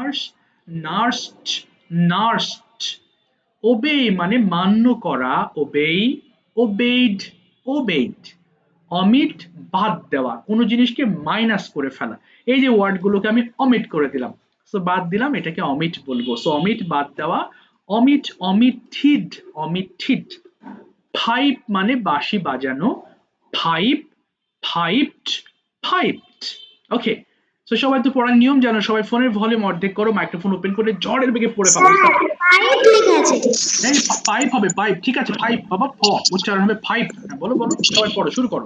Nurse, নার্সড, নার্সড। ওবে মানে মান্য করা, ওবেই, ওবেইড, ওবেইড। অমিট বাদ দেওয়া, কোনো জিনিসকে মাইনাস করে ফেলা। এই যে ওয়ার্ডগুলোকে আমি অমিট করে দিলাম, সো বাদ দিলাম, এটাকে অমিট বলবো। সো অমিট বাদ দেওয়া, অমিট, অমিঠিড, অমিঠিড। ফাইভ মানে বাঁশি বাজানো, ফাইভ, ফাইভড, ফাইভড। ওকে, তো সবাই তো পড়ার নিয়ম জানো, সবাই ফোনের ভলিউম অর্ধেক করো, মাইক্রোফোন ওপেন করে ঝড়ের বেগে পড়ে ফেলো। ফাইভ হবে, ফাইভ, ঠিক আছে, ফাইভ বাবা, ফ উচ্চারণ হবে ফাইভ। বলো বলো, সবাই পড়ো, শুরু করো।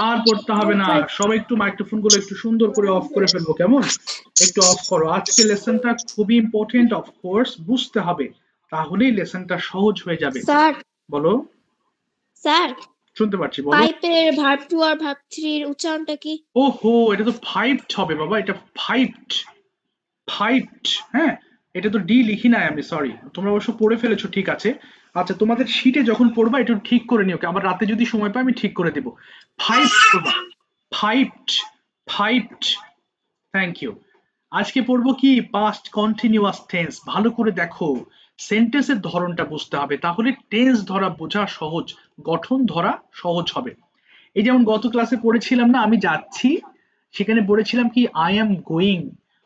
আর পড়তে হবে না, সবাই একটু মাইক্রোফোন গুলো একটু সুন্দর করে অফ করে ফেলবো, কেমন? একটু অফ করো। আজকে লেসনটা খুবই ইম্পর্টেন্ট, অফ কোর্স বুঝতে হবে, তাহলেই লেসনটা সহজ হয়ে যাবে। স্যার বলো। স্যার শুনতে পাচ্ছি, বলো। পাইপের ভার্ব টু আর ভার্ব থ্রি এর উচ্চারণটা কি? ওহো, এটা তো ফাইভড হবে বাবা, এটা ফাইভড, ফাইভড। হ্যাঁ, এটা তো ডি লিখি নাই আমি, সরি, তোমরা অবশ্য পড়ে ফেলেছো, ঠিক আছে। আচ্ছা, তোমাদের শীটে যখন পড়বা একটু ঠিক করে নিও, আবার রাতে যদি সময় পাই আমি ঠিক করে দেবো। ফাইভড করবা, ফাইভড, ফাইভড। Thank you. আজকে পড়বো কি, পাস্ট কন্টিনিউয়াস টেন্স। ভালো করে দেখো, সেন্টেন্সের ধরনটা বুঝতে হবে, তাহলে টেন্স ধরা বোঝা সহজ, গঠন ধরা সহজ হবে। এই যেমন গত ক্লাসে পড়েছিলাম না, আমি যাচ্ছি, সেখানে পড়েছিলাম কি আই এম গোয়িং,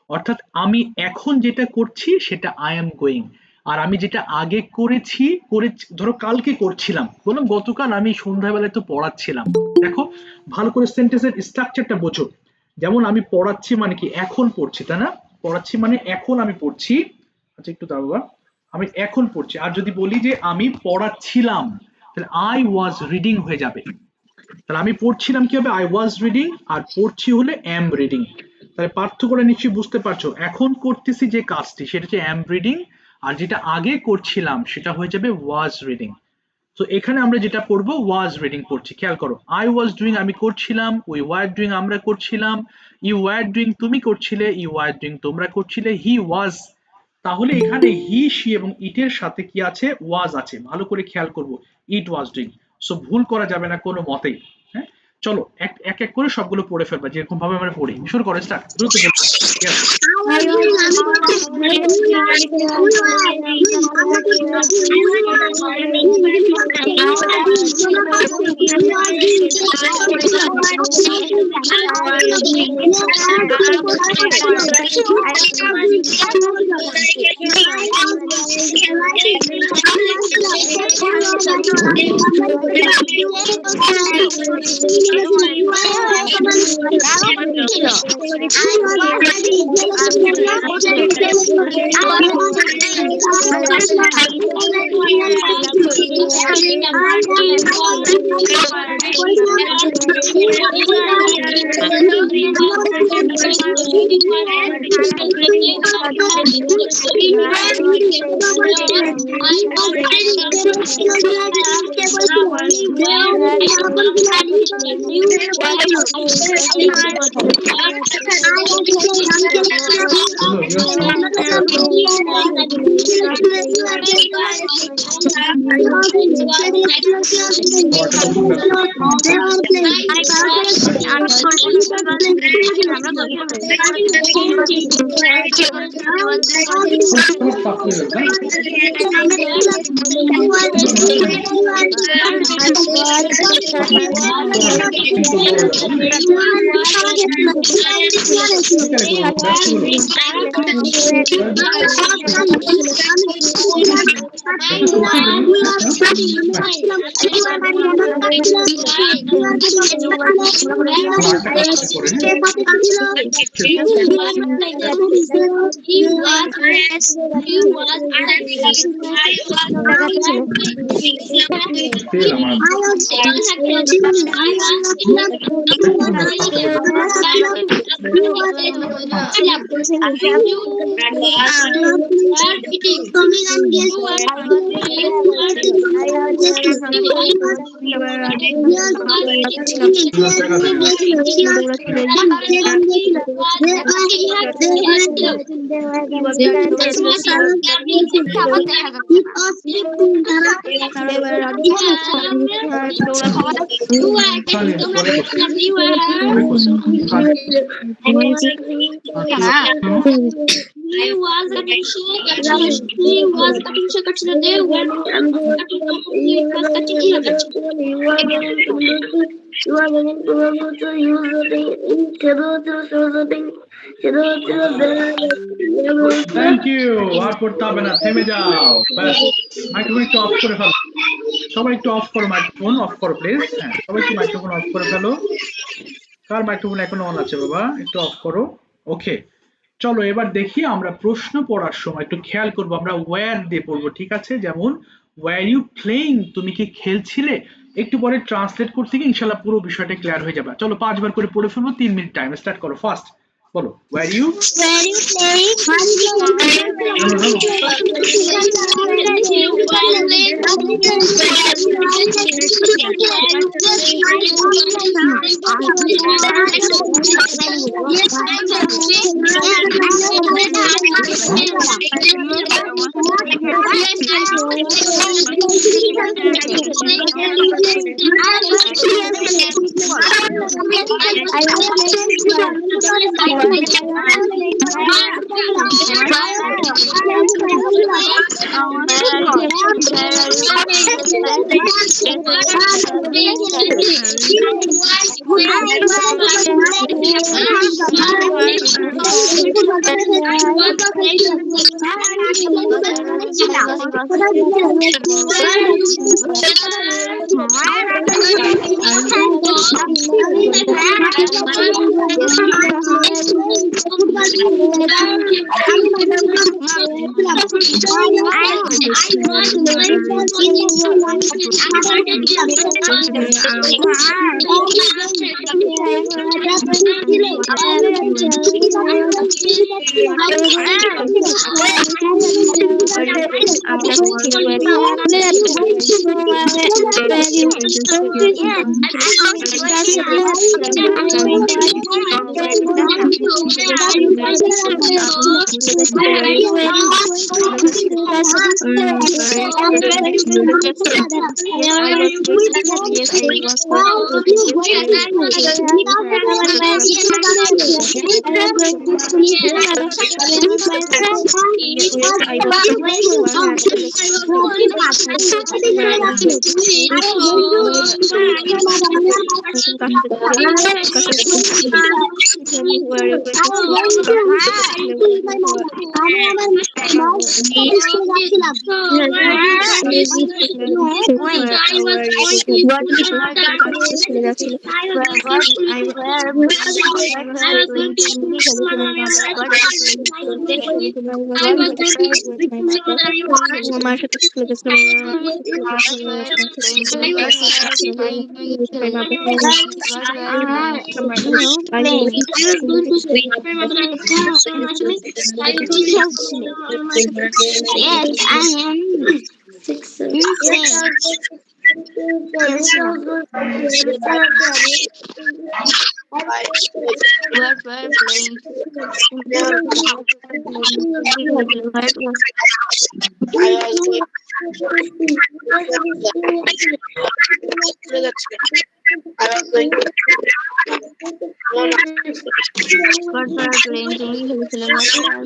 অর্থাৎ আমি এখন যেটা করছি সেটা আই এম গোয়িং। আর আমি যেটা আগে করেছি, ধরো কালকে করছিলাম, বললাম গতকাল আমি সন্ধ্যাবেলায় তো পড়াচ্ছিলাম। দেখো ভালো করে সেন্টেন্সের স্ট্রাকচারটা বোঝো। যেমন আমি পড়াচ্ছি মানে কি, এখন পড়ছি, তাই না? পড়াচ্ছি মানে এখন আমি পড়ছি। আচ্ছা একটু দাঁড়াও বাবা, আমি এখন পড়ছি। আর যদি বলি যে আমি পড়াচ্ছিলাম, তাহলে আই ওয়াজ রিডিং হয়ে যাবে। তাহলে আমি পড়ছিলাম কি হবে, আই ওয়াজ রিডিং, আর পড়ছি হলে এম রিডিং। তাহলে পার্থক্যটা নিশ্চয়ই বুঝতে পারছো। এখন করতেছি যে কাজটি সেটা হচ্ছে অ্যাম রিডিং, আর যেটা আগে করছিলাম সেটা হয়ে যাবে ওয়াজ রিডিং। তো এখানে আমরা যেটা পড়বো ওয়াজ রিডিং পড়ছি, খেয়াল করো। আই ওয়াজ ডুইং আমি করছিলাম, উই ওয়ার ডুইং আমরা করছিলাম, ইউ ওয়ার ডুইং তুমি করছিলে, ইউ ওয়ার ডুইং তোমরা করছিলে, হি ওয়াজ। তাহলে এখানে হি শি এবং ইটের সাথে কি আছে, ওয়াজ আছে, ভালো করে খেয়াল করব। ইট ওয়াজ ডুইং। সো ভুল করা যাবে না কোনো মতেই। হ্যাঁ, চলো এক এক এক করে সবগুলো পড়ে ফেলবা যেরকম ভাবে আমরা পড়ি। শুরু করো, স্টার্ট, দ্রুত বলো। Yes. Thank you. আর করতে হবে না, থেমে যাও, ব্যাস। মাইক্রোফোন একটু অফ করে ফেলো, সবাই একটু অফ করো, মাইক্রোফোন অফ করো প্লিজ। হ্যাঁ, সবাই একটু মাইক্রোফোন অফ করে ফেলো। কার মাইক্রোফোন এখনো অন আছে বাবা, একটু অফ করো। ওকে, চলো এবার দেখি আমরা প্রশ্ন পড়ার সময় একটু খেয়াল করবো, আমরা ওয়্যার দিয়ে পড়বো, ঠিক আছে? যেমন ওয়্যার ইউ প্লেইং, তুমি কি খেলছিলে? একটু পরে ট্রান্সলেট করতে গিয়ে ইনশাল্লাহ পুরো বিষয়টা ক্লিয়ার হয়ে যাবে। চলো 5 বার করে পড়ে ফেলবো, 3 মিনিট টাইম। স্টার্ট করো, ফার্স্ট বলো ওয়্যার ইউ।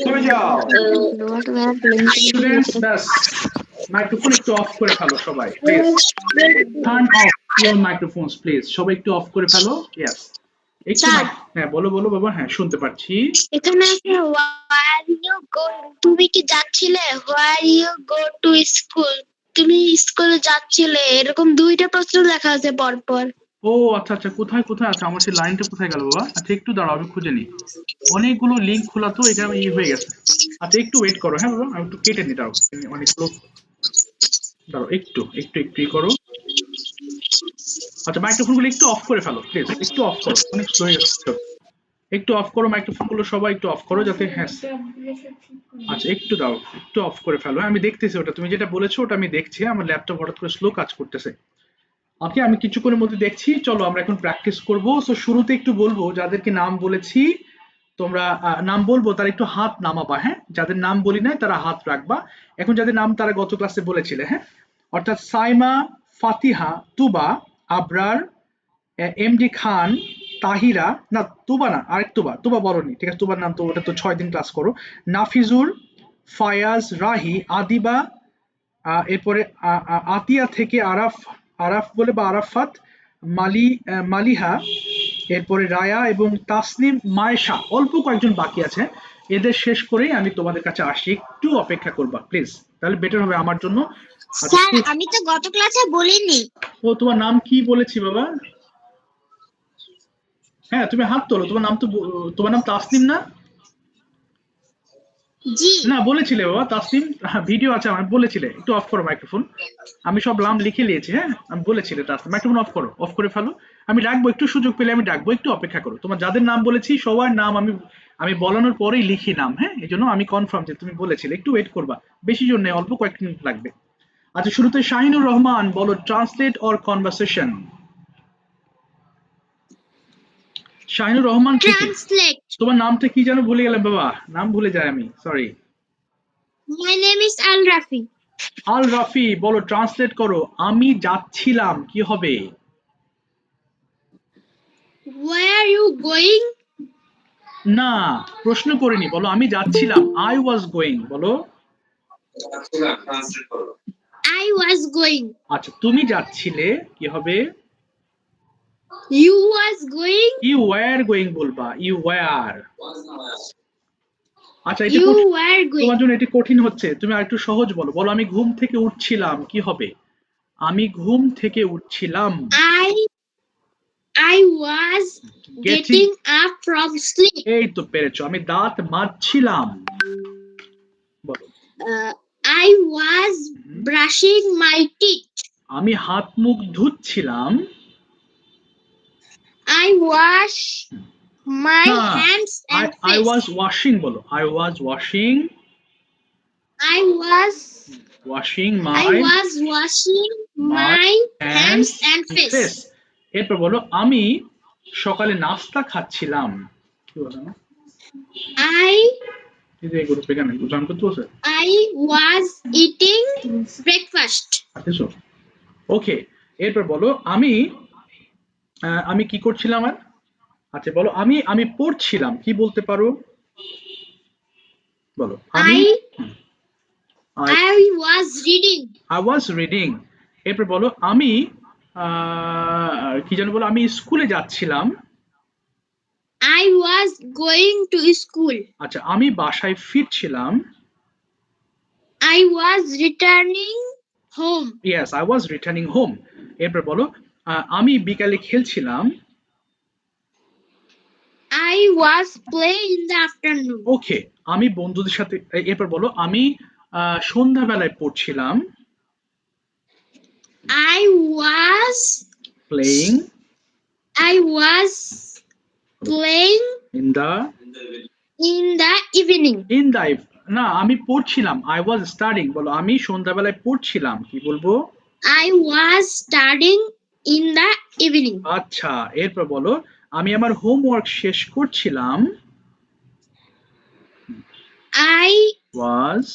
সরে যাও স্টুডেন্টস, ব্যাস মাইক্রোফোন একটু অফ করে ফেলো সবাই please. Turn off your মাইক্রোফোনস please, সবাই একটু অফ করে ফেলো। ইয়েস, একটু হ্যাঁ বলো বলো বাবা, হ্যাঁ শুনতে পাচ্ছি। এখানে আছে where you go, তুমি কি যাচ্ছিলে? where you go to school, তুমি স্কুলে যাচ্ছিলে, এরকম দুইটা প্রশ্ন লেখা আছে পরপর। ও আচ্ছা আচ্ছা, কোথায় কোথায় আছে আমার সেই লাইনটা, কোথায় গেল বাবা? আচ্ছা একটু দাঁড়াও, আমি খুঁজে নিই। অনেকগুলো লিঙ্ক খোলা তো, এটা হয়ে গেছে। আচ্ছা একটু ওয়েট করো, হ্যাঁ বাবা, আমি একটু কেটে নিই, দাঁড়াও অনেকগুলো, দাঁড়াও একটু একটু একটু করো। আচ্ছা মাইক্রোফোন গুলো একটু অফ করে ফেলো প্লিজ, একটু অফ করো, অনেক স্লো হয়ে যাচ্ছে। একটু অফ করো মাইক্রোফোন গুলো সবাই, একটু অফ করো যাতে, হ্যাঁ আচ্ছা একটু দাও, একটু অফ করে ফেলো। আমি দেখতেছি ওটা, তুমি যেটা বলেছো ওটা আমি দেখছি, আমার ল্যাপটপ হঠাৎ করে স্লো কাজ করতেছে। ওকে, আমি কিছুক্ষণের মধ্যে দেখছি। চলো আমরা এখন প্র্যাকটিস করব। সো শুরুতে একটু বলবো, যাদেরকে নাম বলেছি তোমরা নাম বলবো তারা একটু হাত নামাবা, হ্যাঁ? যাদের নাম বলি নাই তারা হাত রাখবা। এখন যাদের নাম তারা গত ক্লাসে বলেছিলে, হ্যাঁ? অর্থাৎ সাইমা, ফাতিহা, তুবা, আবরার, এমডি খান, তাহিরা, না তুবা না, আরেক তুবা, তুবা বলনি, ঠিক আছে? তুবার নাম তো, ওটা তো 6 দিন ক্লাস করো। নাফিজুর, ফায়াজ, রাহি, আদিবা, এরপরে আতিয়া থেকে আরাফ, আরাফ বলে বা আরাফাত, মালিহা, এরপরে রায়া এবং তাসনিম, মায়েশা, অল্প কয়েকজন বাকি আছে। এদের শেষ করেই আমি তোমাদের কাছে আসি, একটু অপেক্ষা করবা প্লিজ, তাহলে বেটার হবে আমার জন্য। স্যার আমি তো গত ক্লাসে বলিনি। ও তোমার নাম কি বলেছি বাবা? হ্যাঁ তুমি হাত তোলো, তোমার নাম তো, তোমার নাম তাসনিম না? জি না বলেছিলে বাবা তাসনিম, ভিডিও আছে আমার, বলেছিলে। একটু অফ করো মাইক্রোফোন, আমি সব নাম লিখে নিয়েছি, হ্যাঁ আমি বলেছিলে তাসনিম। মাইক্রোফোন অফ করো, অফ করে ফেলো। আমি ডাকবো, একটু সুযোগ পেলে আমি ডাকবো, একটু অপেক্ষা করো। তোমার যাদের নাম বলেছি সবার নাম আমি আমি বলানোর পরেই লিখি নাম, হ্যাঁ? এই জন্য আমি কনফার্ম যে তুমি বলেছিলে, একটু ওয়েট করবা, বেশি জন নেই, অল্প কয়েক মিনিট লাগবে। আচ্ছা শুরুতে শাহিনুর রহমান, বলো translate or conversation. Shahinur Rahman থেকে। ট্রান্সলেট। তোমার নামটা কি যেন ভুলে গেলাম বাবা, নাম ভুলে যাই আমি, সরি। মাই নেম ইজ আল রাফি। আল রাফি, বলো ট্রান্সলেট করো, আমি যাচ্ছিলাম কি হবে? Where you going? না, প্রশ্ন করিনি, বলো আমি যাচ্ছিলাম, আই ওয়াজ গোয়িং, বলো। I was going. আচ্ছা তুমি যাচ্ছিলে, কি হবে? You was going. You were going বলবা, ইউ ওয়্যার। আচ্ছা এটা You were তোমার going. জন্য এটি কঠিন হচ্ছে, তুমি আরেকটু সহজ বলো। বলো আমি ঘুম থেকে উঠছিলাম, কি হবে? আমি ঘুম থেকে উঠছিলাম। I was Getting- getting up from sleep. এই তো পেরেছো। আমি দাঁত মাজছিলাম, বলো। I was brushing my teeth. আমি হাত মুখ ধুচ্ছিলাম। I wash my না, hands and I face. was washing বলো, I was washing I was washing I my was washing my hands and face. face. এরপর বলো আমি সকালে নাস্তা খাচ্ছিলাম। কি বলো না? I ఇది గ్రూప్ এখানে জান করতে বসে I was eating breakfast. আচ্ছা ওকে। এরপর বলো আমি আমি কি করছিলাম আর আচ্ছা বলো আমি পড়ছিলাম কি বলতে পারো বলো আমি I was reading. I was reading এরপর বলো আমি কি যেন বলো আমি স্কুলে যাচ্ছিলাম। I was going to school. আচ্ছা আমি বাসায় ফিরছিলাম। I was returning home. Yes, I was returning home. এরপর বলো আমি বিকালে খেলছিলাম। I was playing in the afternoon. ওকে আমি বন্ধুদের সাথে এরপর বলো আমি সন্ধ্যাবেলায় পড়ছিলাম। I was playing in the evening. in the না আমি পড়ছিলাম I was studying বলো আমি সন্ধ্যাবেলায় পড়ছিলাম কি বলবো I was studying in the evening. আচ্ছা এরপর বলো আমি আমার হোমওয়ার্ক শেষ করছিলাম। I was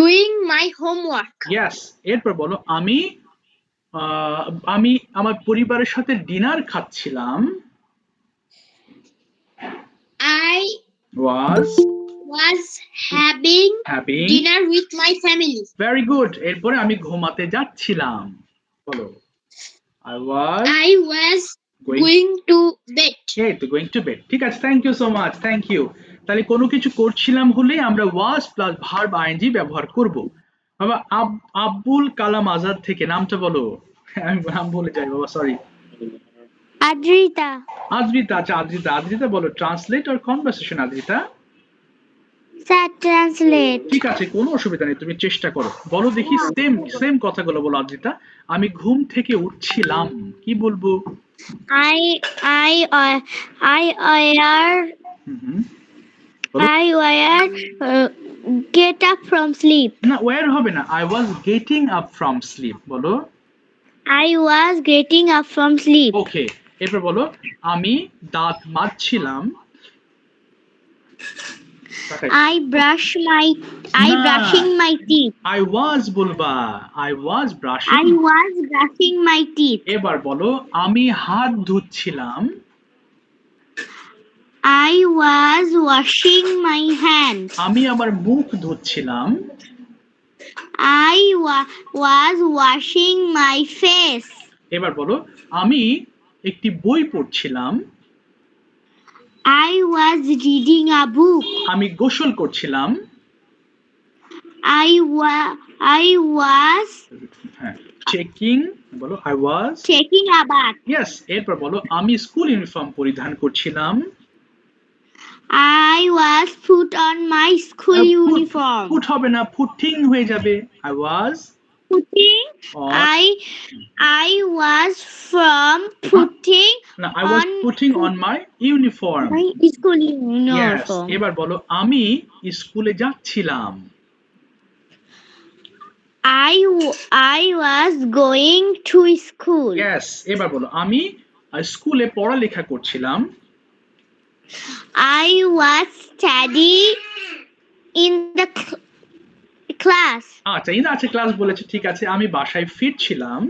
doing my homework. yes এরপর বলো আমি আমার পরিবারের সাথে ডিনার খাচ্ছিলাম। I was having dinner with my family. very good এরপরে আমি ঘুমাতে যাচ্ছিলাম বলো I was going to bed. এই তো going to bed ঠিক আছে thank you so much thank you. তাহলে কোনো কিছু করছিলাম হলে আমরা was প্লাস ভার্ব আইএনজি ব্যবহার করব। বাবা আব্দুল কালাম আজাদ থেকে নামটা বলো আমি নাম বলে যাই বাবা সরি Adrita. আদ্রিতা আচ্ছা আদ্রিতা বলো translate or conversation Adrita Sir, translate. ঠিক আছে কোনো অসুবিধা নেই তুমি চেষ্টা করো বলো দেখি সেম কথাগুলো বলো আদ্রিতা আমি ঘুম থেকে উঠছিলাম কি বলবো I get up from sleep. না ওয়্যার হবে না I was getting up from sleep বলো I was getting up from sleep. ওকে এরপর বলো আমি দাঁত মাজছিলাম। brushing my teeth. I was বলবা I was brushing my teeth. এবার বলো আমি হাত ধুচ্ছিলাম। I was washing my hands. আমি আমার মুখ ধুচ্ছিলাম। I was washing my face. এবার বলো আমি একটি বই পড়ছিলাম। I was reading a book. আমি গোসল করছিলাম। I was checking বলো I was taking a bath. yes এরপর বলো আমি স্কুল ইউনিফর্ম পরিধান করছিলাম। I was put on my school uniform. Put হবে না putting হয়ে যাবে I was putting on, I was putting না I was putting on my uniform. My school yes uniform. এবার বলো আমি স্কুলে যাচ্ছিলাম। I was going to school. yes এবার বলো আমি স্কুলে পড়ালেখা করছিলাম। I was studying in the class. আচ্ছা এই আছে ক্লাস বলেছে ঠিক আছে আমি বাসায় ফিরছিলাম।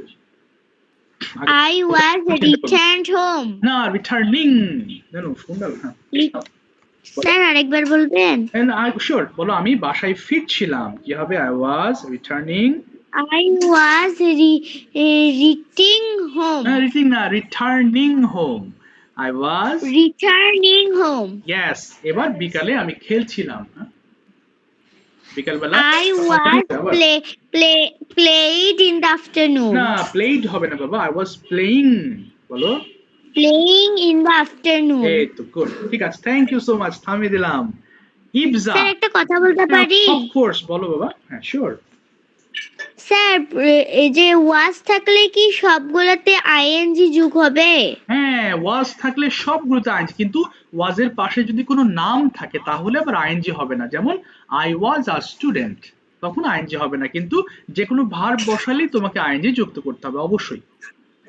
I was returned home. না রিটার্নিং জানো শুনলাম না স্যার আরেকবার বলবেন শিওর বলো আমি বাসায় ফিরছিলাম কি হবে I was returning I was returning home. returning home I was returning home. yes এবার বিকালে আমি খেলছিলাম বিকালবেলা I was played in the afternoon. না played হবে না বাবা I was playing বলো playing in the afternoon. এই তো গুড ঠিক আছে থ্যাংক ইউ সো মাচ থামিয়ে দিলাম। ইবজা স্যার একটা কথা বলতে পারি অফ কোর্স বলো বাবা হ্যাঁ শিওর স্যার এই যে ওয়াজ থাকলে কি সবগুলোতে আইএনজি যোগ হবে? হ্যাঁ, ওয়াজ থাকলে সবগুলোতে আইএনজি, কিন্তু ওয়াজের পাশে যদি কোনো নাম থাকে তাহলে আবার আইএনজি হবে না। যেমন আই ওয়াজ আ স্টুডেন্ট, তখন আইএনজি হবে না, কিন্তু যে কোনো ভার্ব বসালেই তোমাকে আইএনজি যুক্ত করতে হবে অবশ্যই।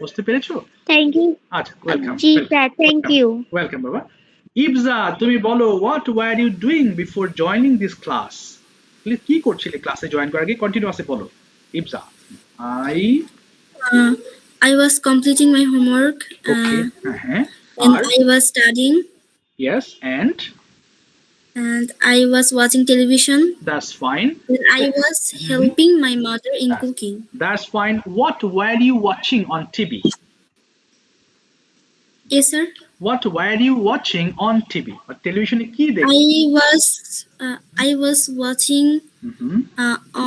বুঝতে পেরেছো? Thank you. আচ্ছা, ওয়েলকাম। জি স্যার, থ্যাংক ইউ। ওয়েলকাম বাবা। ইবজা, তুমি বলো, what were you doing before joining this class? কি করছিলে ক্লাসে জয়েন করার আগে? কন্টিনিউয়াসলি বলো Ibja. I Uh, I was completing my homework okay, হ্যাঁ, and আর I was studying yes and and I was watching television that's fine, and I was helping my mother in cooking. That's fine. What were you watching on TV? Yes, sir. What were you watching on TV? টেলিভিশনে কি দেখো? I was watching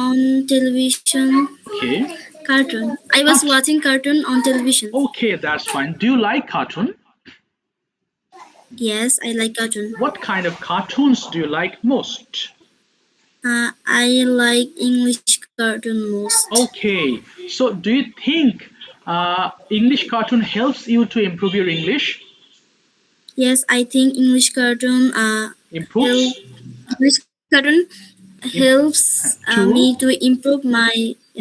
on television okay, cartoon. I was watching cartoon on television. Okay, that's fine. Do you like cartoon? Yes, I like cartoon. What kind of cartoons do you like most? I like English cartoon most. Okay, so do you think English cartoon helps you to improve your English? Yes, I think English cartoon Improves? English cartoon helps To? me to improve my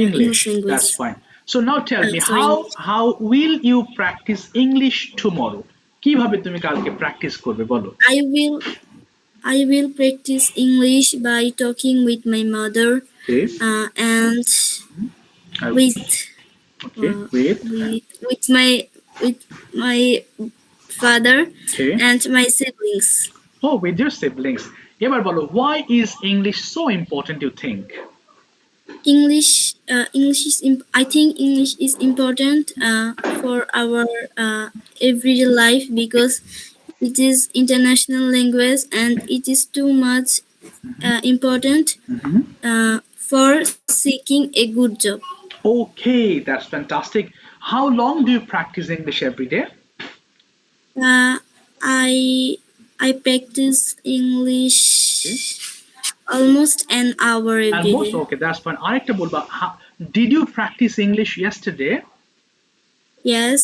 English. language. That's fine. So now tell me, Sorry. how will you practice English tomorrow? কিভাবে তুমি কালকে practice করবে বলো? I will practice English by talking with my mother Okay. and with my father Okay. and my siblings. Oh, with your siblings. এবার বলো, why is English so important you think? English I think English is important for our everyday life because it is international language and it is too much important for seeking a good job. Okay, that's fantastic. How long do you practice English every day? I practice English almost an hour every Almost? day. Okay, that's fine. আরেকটা বলবা, did you practice English yesterday? Yes,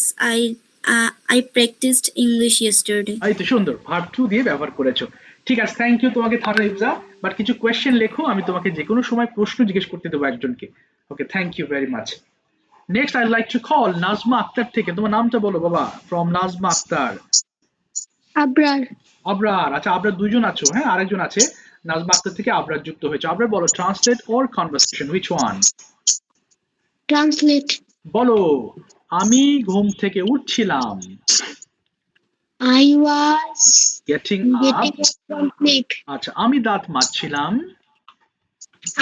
I practiced English yesterday. এই তো সুন্দর, verb two দিয়ে ব্যবহার করেছো। ঠিক আছে, থ্যাংক ইউ তোমাকে থানা ইবজা। বাট কিছু কোয়েশ্চেন লেখো, আমি তোমাকে যে কোনো সময় প্রশ্ন জিজ্ঞেস করতে দেবো একজনকে। Okay, thank you very much. Next I like to call Nazma Akter থেকে। তোমার নামটা বলো বাবা। ফ্রম নাজমা আক্তার। আবরার। আবরার, আচ্ছা আবরার দুইজন আছো, হ্যাঁ আরেকজন আছে নাজমা আক্তার থেকে আবরার যুক্ত হয়েছে। আবরার বলো, translate or conversation, which one? Translate. বলো, আমি ঘুম থেকে উঠছিলাম। I was getting up. getting up from sleep. আচ্ছা, আমি দাঁত মাজছিলাম।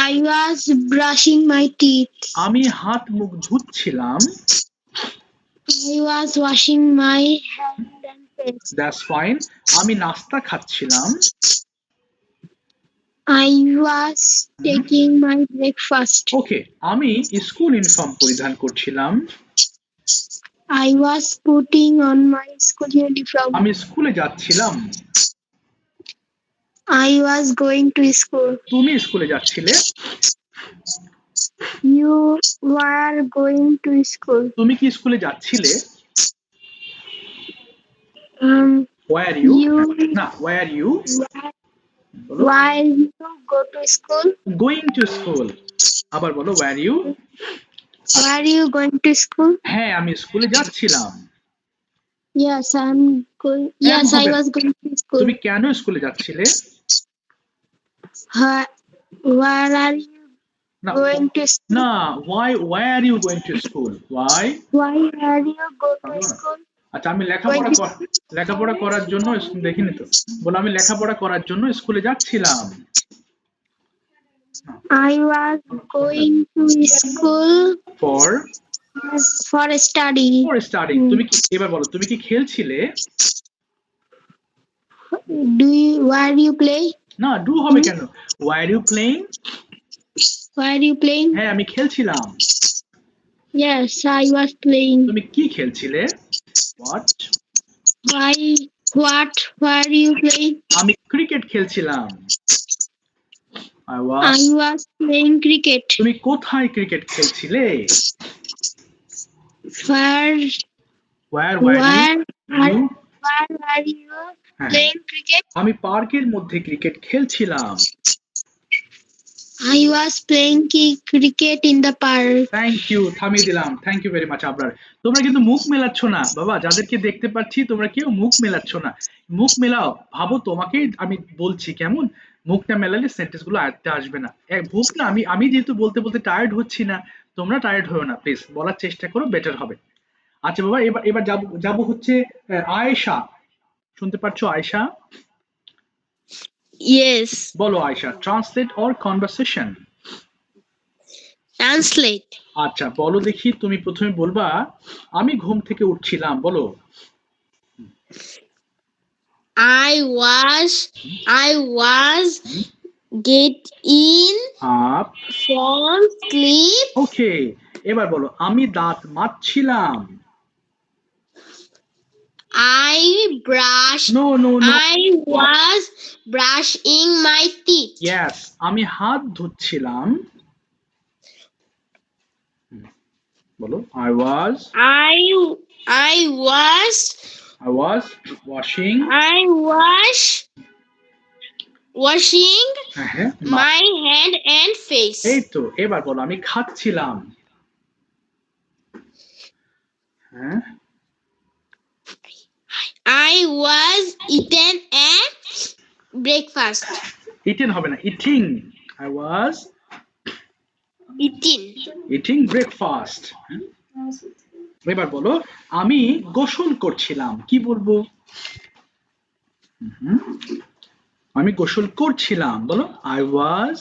I was brushing my teeth. আমি হাত মুখ ধুচ্ছিলাম। I was washing my hand and face. That's fine. আমি নাস্তা খাচ্ছিলাম। I was taking my breakfast. ওকে, আমি স্কুল ইউনিফর্ম পরিধান করছিলাম। I was putting on my school uniform. আমি স্কুলে যাচ্ছিলাম। I was going to school. তুমি স্কুলে যাচ্ছিলে। You were going to school. তুমি কি স্কুলে যাচ্ছিলে? Were you? না, were you? While you go to school. Going to school. আবার বলো, were you? Were you going to school? হ্যাঁ, আমি স্কুলে যাচ্ছিলাম। Yes, I'm going. Yes, I was going to school. তুমি কেন স্কুলে যাচ্ছিলে? Where are you going to school? না, why are you going to school? Why are you go to school? আচ্ছা, আমি লেখাপড়া করার জন্য দেখিনি তো। বলো, আমি লেখাপড়া করার জন্য স্কুলে যাচ্ছিলাম। I was going to school for study. তুমি কি, এবার বলো, তুমি কি খেলছিলে? Were you play? না, ডু হবে কেন? why are you playing? Were you playing? হ্যাঁ, আমি খেলছিলাম। Yes, I was playing. তুমি কি খেলছিলে? what What were you playing? আমি ক্রিকেট খেলছিলাম। I I was was playing cricket. তুমি কোথায় cricket খেলছিলে? Where Where where you are you where are you হ্যাঁ playing cricket? আমি পার্কের মধ্যে ক্রিকেট খেলছিলাম। I was playing cricket in the park. Thank you, থামিয়ে দিলাম। Thank you very much Abrar. তোমরা কিন্তু মুখ মেলাচ্ছ না বাবা, যাদেরকে দেখতে পাচ্ছি তোমরা কেউ মুখ মেলাচ্ছ না। মুখ মেলাও, ভাবো তোমাকেই আমি বলছি, কেমন মুখটা মেলালে সেন্টেন্স গুলো আয়ত্তে আসবে না। মুখ না, আমি আমি যেহেতু বলতে বলতে টায়ার্ড হচ্ছি না, তোমরা টায়ার্ড হয়েও না প্লিজ, বলার চেষ্টা করো, বেটার হবে। আচ্ছা বাবা, এবার এবার যাবো যাবো হচ্ছে আয়েশা, শুনতে পাচ্ছ আয়েশা? Yes. বলো Ayesha, translate or conversation. Translate. আচ্ছা বলো দেখি, তুমি প্রথমে বলবা আমি ঘুম থেকে উঠছিলাম, বলো। I was get in up, from sleep. ওকে। এবার বলো আমি দাঁত মাজছিলাম। I brushed. No no no, I was brushing my teeth. Yes, আমি হাত ধুচ্ছিলাম। বলো I was I was washing. washing হ্যাঁ my hand and face. এই তো। এবার বলো আমি খাচ্ছিলাম। হ্যাঁ I was eating a breakfast. Eaten হবে না, eating. I was eating breakfast. এবার বলো আমি গোসল করছিলাম, কি বলবো? আমি গোসল করছিলাম, বলো আই ওয়াজ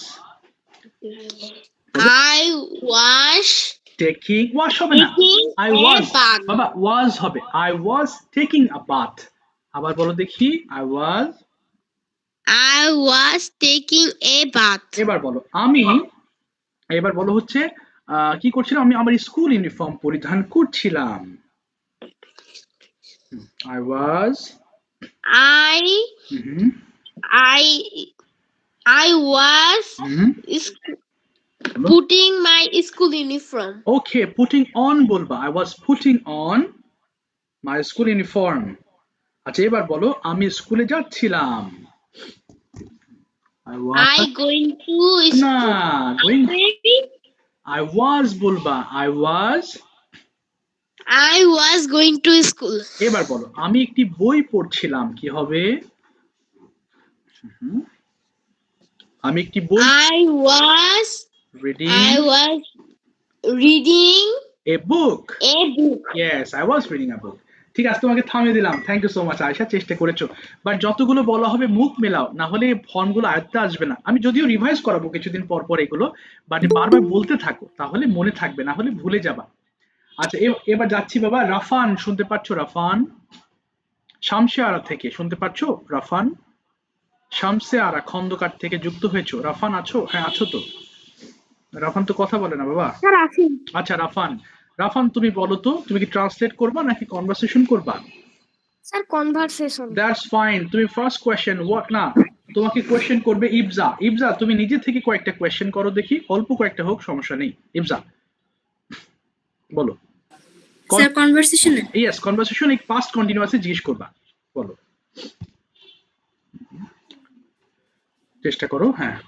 টেকিং। ওয়াশ হবে না, আই ওয়াজ, বাবা ওয়াজ হবে, I was taking a bath. আবার বলো দেখি, I was. I was taking a bath. এবার বলো আমি, এবার বলো হচ্ছে কি করছিলাম, আমি আমার স্কুল ইউনিফর্ম পরিধান করছিলাম। I was I was putting my school uniform. Okay, putting on বলবা, I was putting on my school uniform. আচ্ছা এবার বলো আমি স্কুলে যাচ্ছিলাম। I going to না, school. গোয়িং, আই ওয়াজ বলবা, I was going to school. এবার বলো আমি একটি বই পড়ছিলাম, কি হবে? আমি একটি বই I was reading reading A book. a book. Yes, I was reading a বুক। ঠিক আছে, তোমাকে থামিয়ে দিলাম। Thank you so much Ayesha, চেষ্টা করেছো। বাট যতগুলো বলা হবে মুখ মেলাও, না হলে ফর্মগুলো আয়ত্তে আসবে না। আমি যদিও রিভাইজ করাবো কিছুদিন পর পর এগুলো, বাট বারবার বলতে থাকো, তাহলে মনে থাকবে, না হলে ভুলে যাবা। আচ্ছা এবার যাচ্ছি বাবা, রাফান, শুনতে পাচ্ছ? রাফান শামসে আরা থেকে, শুনতে পাচ্ছ? রাফান শামসে আরা খন্দকার থেকে যুক্ত হয়েছো। রাফান আছো? হ্যাঁ আছো তো। রাফান তো কথা বলে না বাবা। আচ্ছা রাফান, রাফান তুমি বলো তো, তুমি কি ট্রান্সলেট করবা নাকি কনভারসেশন করবা? Sir, conversation. That's fine. তুমি ফার্স্ট কোয়েশ্চেন হোয়াট না, তোমাকে কোয়েশ্চেন করবে ইবজা। ইবজা তুমি নিজে থেকে কয়েকটা কোয়েশ্চেন করো দেখি, অল্প কয়েকটা হোক, সমস্যা নেই। ইবজা বলো। Sir, conversation. ইয়েস, কনভারসেশন এই পাস্ট কন্টিনিউয়াসে জিজ্ঞেস করবা, বলো, চেষ্টা করো। হ্যাঁ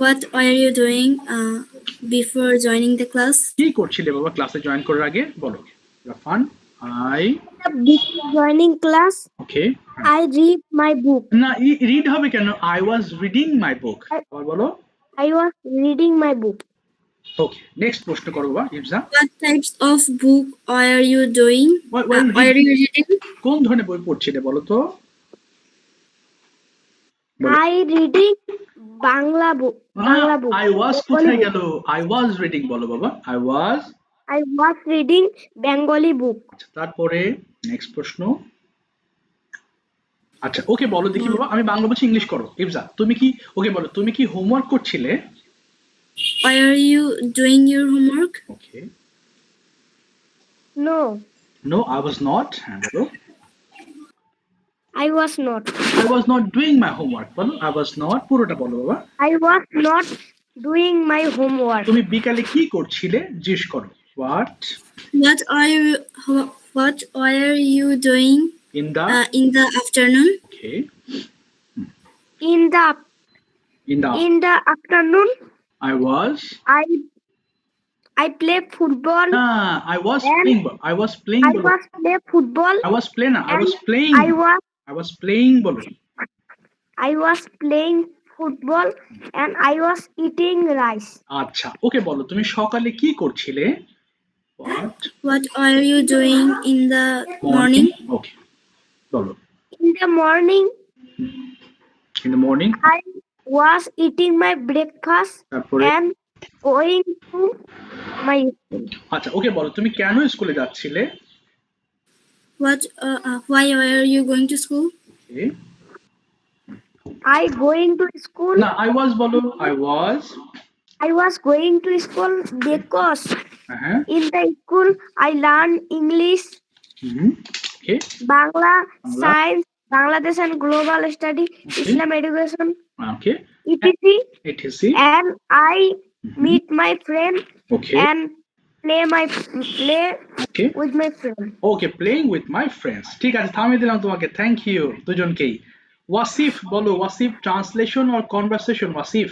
What are you doing before joining the class? কি করছিলে বাবা ক্লাসে জয়েন করার আগে, বলো। Rafan I, Before joining class, okay, I read my book. না রিড হবে কেন, আই ওয়াজ রিডিং মাই বুক। আবার বলো, I was reading my book. Okay. Next প্রশ্ন করো বাবা ইবজা। What types of book are you doing? Are you reading? কোন ধরনের বই পড়ছিলে বলো তো? I reading Bangla book. Bangla book. I was কোথায় গেল? আই ওয়াজ রিডিং বলো বাবা, I was. I was reading Bengali book. আচ্ছা তারপরে নেক্সট প্রশ্ন। আচ্ছা ওকে বলো দেখি বাবা, আমি বাংলা বলছি, ইংলিশ করো। ইবজা তুমি কি, ওকে বলো তুমি কি হোমওয়ার্ক করছিলে? Are you doing your homework? Okay, No. No I was not. হ্যাঁ বলো। I was not. I was not doing my homework বলো I was not পুরোটা বলো বাবা I was not doing my homework. তুমি বিকালে কি করছিলে জিজ্ঞেস করো what What are you doing in the in the afternoon? okay In the in the afternoon, I was I play football. I was And playing I was playing I বলো was play football. I was playing I was and playing I was playing বলো I was playing football and I was eating rice. আচ্ছা ওকে বলো তুমি সকালে কি করছিলে what What are you doing in the morning? okay বলো In the morning, in the morning I was eating my breakfast তারপরে and going to my school. আচ্ছা ওকে বলো তুমি কেন স্কুলে যাচ্ছিলে Why are you going to school? okay I going to school. না I was বলো I was going to school because হ্যাঁ in the school I learn English, okay Bangla, Science, Bangladesh and Global Study, Islam Education, okay etc. etc And I meet my friend okay and play okay with my friend. okay playing with my friends ঠিক আছে থামিয়ে দিলাম তোমাকে thank you দুজনকেই ওয়াসিফ বলো Wasif translation or conversation Wasif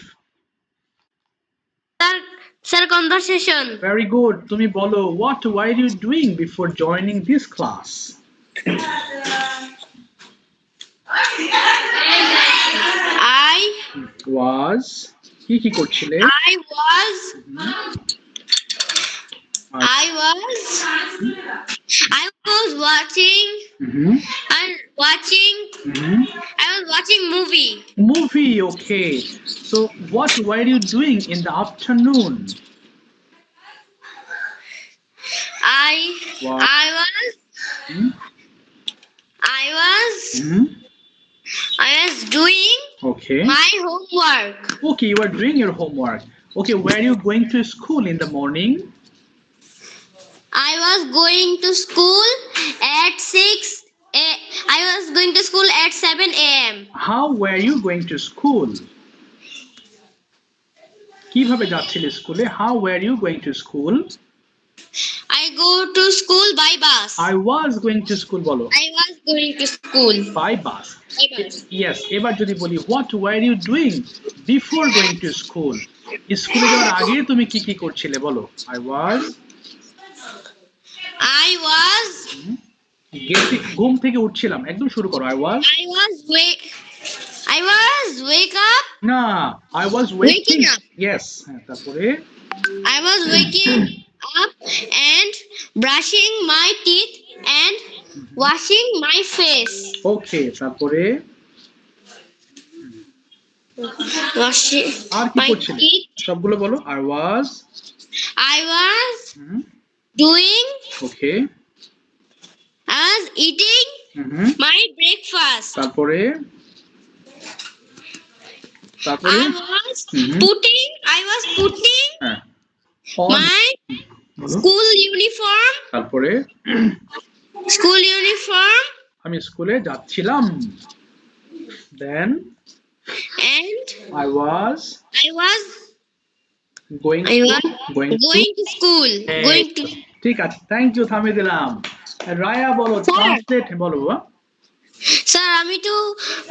Sir, conversation. very good তুমি বলো what were you doing before joining this class I was কি করছিলে I was watching Mhm. I was watching movie okay so what were you doing in the afternoon Wow. I was Mhm. Mhm. doing okay my homework. okay you are doing your homework okay were you going to school in the morning I was going to school at 7 a.m. how were you going to school কিভাবে যাচ্ছিলে স্কুলে how were you going to school I go to school by bus. I was going to school বলো I was going to school by bus by bus. yes এবার যদি বলি what were you doing before going to school স্কুলে যাওয়ার আগে তুমি কি করছিলে বলো I was ঘুম থেকে উঠছিলাম একদম শুরু করো I was wake up. না I was waking up. yes তারপরে I was waking up and brushing my teeth and washing my face. okay তারপরে Washing আর কি my করছিলে teeth. সবগুলো বলো I was Doing. okay I was eating my breakfast. তারপরে I was putting হ্যাঁ my বলো school uniform. তারপরে আমি স্কুলে যাচ্ছিলাম then And I was going to school. Going to. ঠিক আছে থ্যাংক ইউ থামিয়ে দিলাম রায়া বলো ট্রান্সলেট বলো বাবা স্যার আমি তো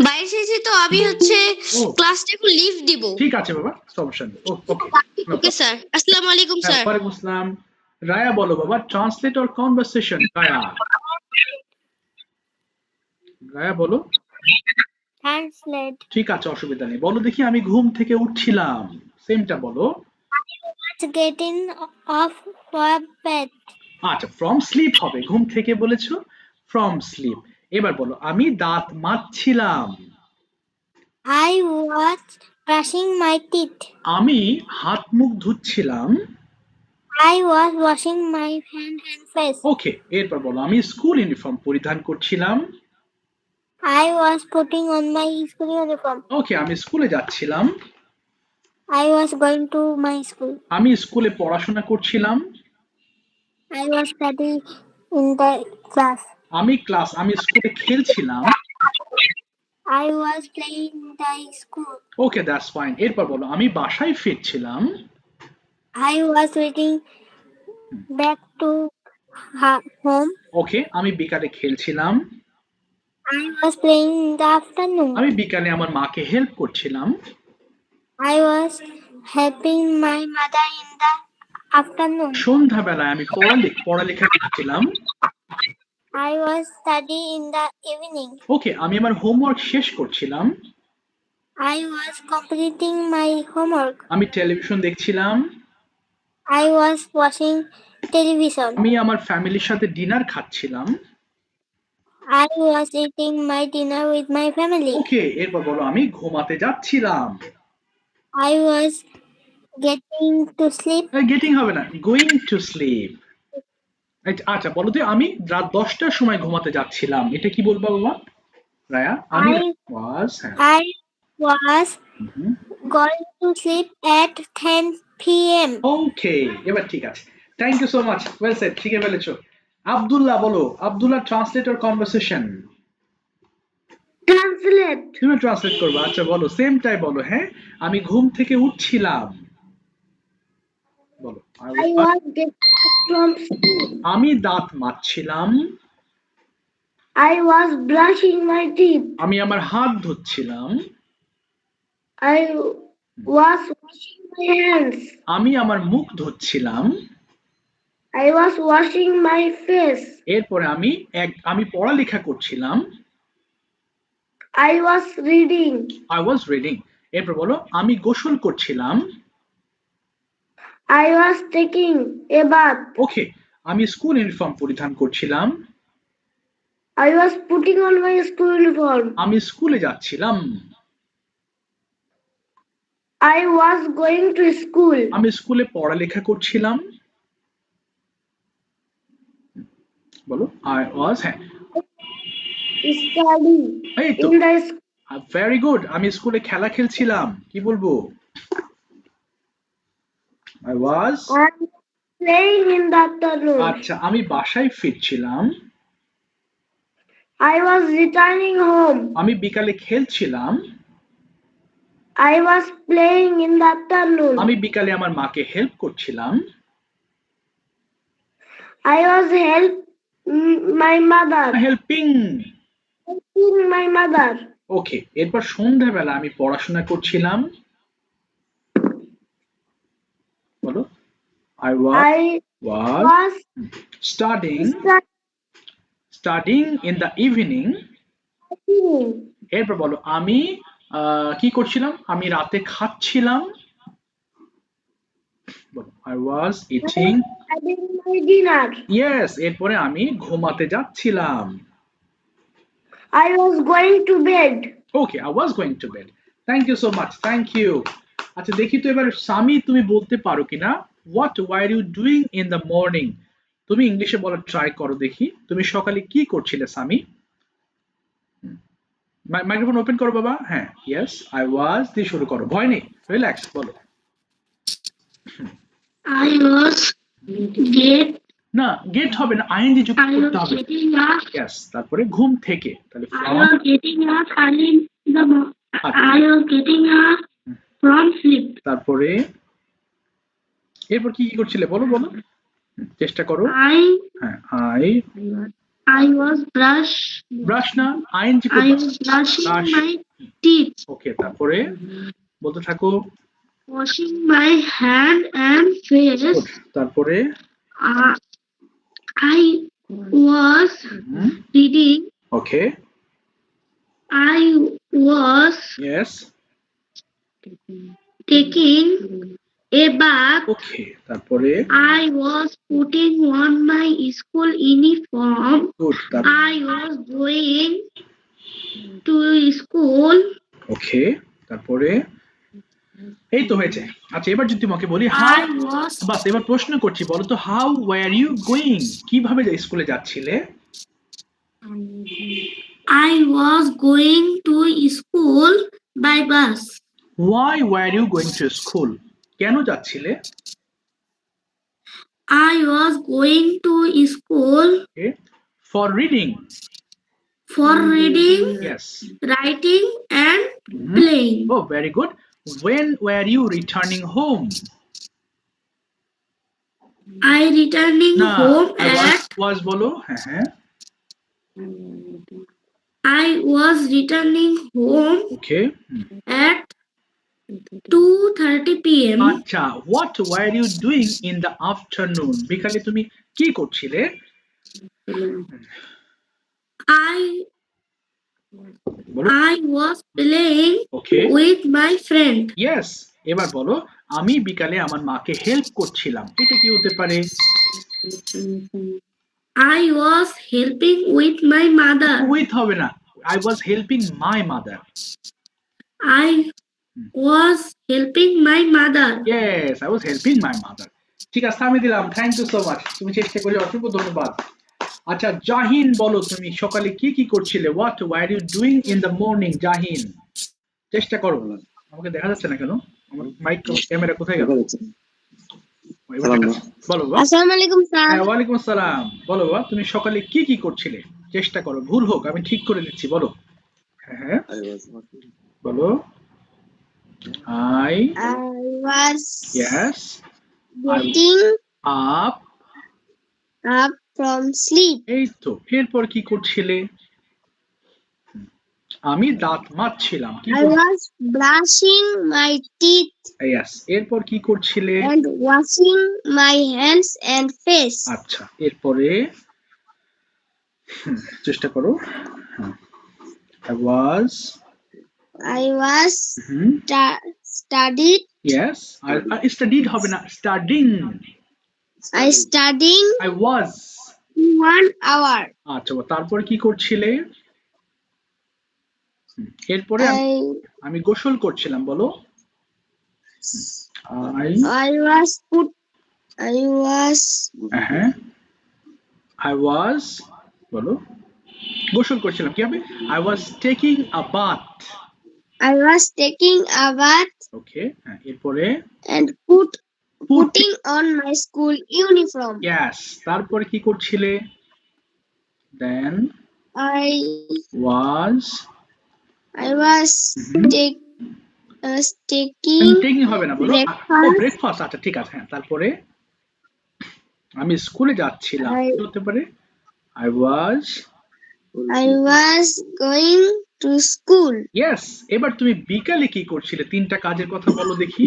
বাইরে এসেছি তো আমি হচ্ছে ক্লাসটা একটু লিভ দিব ঠিক আছে বাবা সমস্যা নেই ওকে ওকে স্যার আসসালামু আলাইকুম স্যার ওয়ালাইকুম আসসালাম রায়া বলো বাবা ট্রান্সলেট অর কনভারসেশন রায়া বলো ট্রান্সলেট ঠিক আছে অসুবিধা নেই বলো দেখি আমি ঘুম থেকে উঠছিলাম সেমটা বলো গেটিং অফ ফ্রম বেড আচ্ছা ফ্রম স্লিপ হবে ঘুম থেকে বলেছো ফ্রম স্লিপ এবার বলো আমি দাঁত মাজছিলাম I was brushing my teeth. আমি হাত মুখ ধুচ্ছিলাম I was washing my hand and face. ওকে এরপর বলো আমি স্কুল ইউনিফর্ম পরিধান করছিলাম I was putting on my school uniform. ওকে আমি স্কুলে যাচ্ছিলাম I was going to my school. আমি স্কুলে পড়াশোনা করছিলাম I was studying in the class. আমি স্কুলে খেলছিলাম I was playing in the school. Okay, that's fine. এরপর বলো, আমি বাসায় ফিরছিলাম। I was waiting back to home. ওকে, আমি বিকালে খেলছিলাম। I was playing in the afternoon. আমি বিকালে আমার মাকে হেল্প করছিলাম। I was helping my mother in the afternoon. সন্ধ্যাবেলায় আমি পড়ালেখা করছিলাম। I was studying in the evening. ওকে, আমি আমার হোমওয়ার্ক শেষ করছিলাম। I was completing my homework. আমি টেলিভিশন দেখছিলাম। I was watching television. আমি আমার ফ্যামিলির সাথে ডিনার খাচ্ছিলাম। I was eating my dinner with my family. ওকে, এরপর বলো, আমি ঘুমাতে যাচ্ছিলাম। I was getting to sleep. Getting হবে না, গোয়িং টু স্লিপ। আচ্ছা বলো তো, আমি রাত 10টার সময় ঘুমাতে যাচ্ছিলাম, এটা কি বলবো বাবা রায়া? আমি ওয়াজ, হ্যাঁ। I was hmm. going to sleep at 10 p.m. ওকে, এবার ঠিক আছে। Thank you so much, well said, শিখে ফেলেছো। আব্দুল্লাহ বলো, Abdullah translate or conversation? Translate. তুমি ট্রান্সলেট করবে, আচ্ছা বলো, সেমটাই বলো। হ্যাঁ, আমি ঘুম থেকে উঠছিলাম, বলো। I was getting up from school. আমি দাঁত মাজছিলাম। I was brushing my teeth. আমি আমার হাত ধুচ্ছিলাম। I was washing my hands. আমি আমার মুখ ধুচ্ছিলাম। I was washing my face. এরপরে আমি পড়ালেখা করছিলাম। I was reading. I was reading. এরপর বলো, আমি গোসল করছিলাম। I was taking a bath. ওকে, আমি স্কুল ইউনিফর্ম পরিধান করছিলাম। I was putting on my school uniform. আমি স্কুলে যাচ্ছিলাম। I was going to school. আমি স্কুলে পড়ালেখা করছিলাম। বলো, I was, হ্যাঁ। Study এই তো, in the school. Very good. আমি স্কুলে খেলা খেলছিলাম, কি বলবো? I was, I'm playing in the afternoon. আচ্ছা, আমি বাসায় ফিরছিলাম। I was returning home. আমি বিকালে খেলছিলাম। I was playing in the afternoon. আমি বিকালে আমার মাকে হেল্প করছিলাম। I was my mother. Helping. Helping my mother. ওকে, এরপর সন্ধ্যাবেলা আমি পড়াশোনা করছিলাম। বলো, I I was was studying in the evening. studying. এরপর বলো, আমি কি করছিলাম? আমি রাতে খাচ্ছিলাম। বলো, I was eating. Having my dinner. Yes, এরপরে আমি ঘুমাতে যাচ্ছিলাম। I was going to bed. Okay, I was going to bed. Thank you so much. Thank you. আচ্ছা দেখি তো এবার সামি, তুমি বলতে পারো কিনা, what were you doing in the morning? তুমি ইংলিশে বলার ট্রাই করো দেখি, তুমি সকালে কি করছিলে সামি? মাইক্রোফোন ওপেন করো বাবা। হ্যাঁ, ইয়েস আই ওয়াজ দিয়ে শুরু করো, ভয় নেই, রিল্যাক্স, বলো। I was না, গেট হবে না, আইএনজি যুক্ত করতে হবে। getting up. ইয়েস, তারপরে ঘুম থেকে, তাহলে I was getting up early in the morning. I was getting up from sleep. তারপরে এরপর কি কি করছিলে, বলো বলো, চেষ্টা করো। হ্যাঁ, I was ব্রাশ না, ING I was brushing my teeth, okay, তারপরে বলতে থাকো। washing my hand and face. Good. তারপরে I was reading. Okay, I was yes, taking a bath. ওকে, তারপরে I was putting on my school uniform. Good, I was going to school. ওকে, তারপরে এই তো হয়েছে। আচ্ছা এবার যদি তোমাকে বলি I was বাস, এবার প্রশ্ন করছি, বলো তো, হাউ ওয়্যার ইউ গোয়িং? কিভাবে স্কুলে যাচ্ছিলে? I was going to school by bus. Why were you going to school? কেন যাচ্ছিলে? I was going to school Okay. For reading. for reading, Yes. writing, and Mhm. playing. Oh, very good. When were you returning home? I returning না, home I at was বলো। হ্যাঁ, I was returning home okay. at 2:30 p.m. আচ্ছা, what were you doing in the afternoon? বিকালে তুমি কি করছিলে? I বলো। I was playing Okay. with my friend. Yes. এবার বলো, আমি বিকালে আমার মাকে হেল্প করছিলাম। এটা কি হতে পারে? I was helping with my mother. With হবে না। I was helping my mother. I was helping my mother. Yes, I was helping my mother. ঠিক আছে, আমি দিলাম। Thank you so much. তুমি চেষ্টা করে অসংখ্য ধন্যবাদ। আচ্ছা, জাহিন বলো, তুমি সকালে কি কি করছিলে? What were you doing in the morning? Jahin, চেষ্টা করো। আমাকে দেখা যাচ্ছে না কেন? আমার মাইক ক্যামেরা কোথায় গেল? এবার দেখা যাচ্ছে। বলো বাবা। আসসালামু আলাইকুম স্যার। হ্যাঁ, ওয়ালাইকুম আসসালাম। বলো বাবা, তুমি সকালে কি কি করছিলে? চেষ্টা করো, ভুল হোক আমি ঠিক করে দিচ্ছি। বলো। হ্যাঁ, বলো। I was yes getting up. up from sleep. এই তো, এরপর কি করছিলে? আমি দাঁত মাজছিলাম। কি I was brushing my teeth yes, এরপর কি করছিলে? and washing my hands and face. আচ্ছা, এরপরে চেষ্টা করো। I was studied. yes, I studied হবে না, studying. I studying I was 1 hour. আচ্ছা, তারপর কি করছিলে? এরপরে আমি গোসল করছিলাম। বলো। I was বলো, গোসল করছিলাম। কি হবে? I was taking a bath. I was taking a bath. Okay, এরপরে and putting on my school uniform. Yes, তারপরে কি করছিলে? Then I was taking হবে না, বলো। ব্রেকফাস্ট। আচ্ছা, ঠিক আছে। হ্যাঁ, তারপরে আমি স্কুলে যাচ্ছিলাম। কি হতে পারে? I was going to school. Yes, এবার তুমি বিকালে কি করছিলে? তিনটা কাজের কথা বলো দেখি।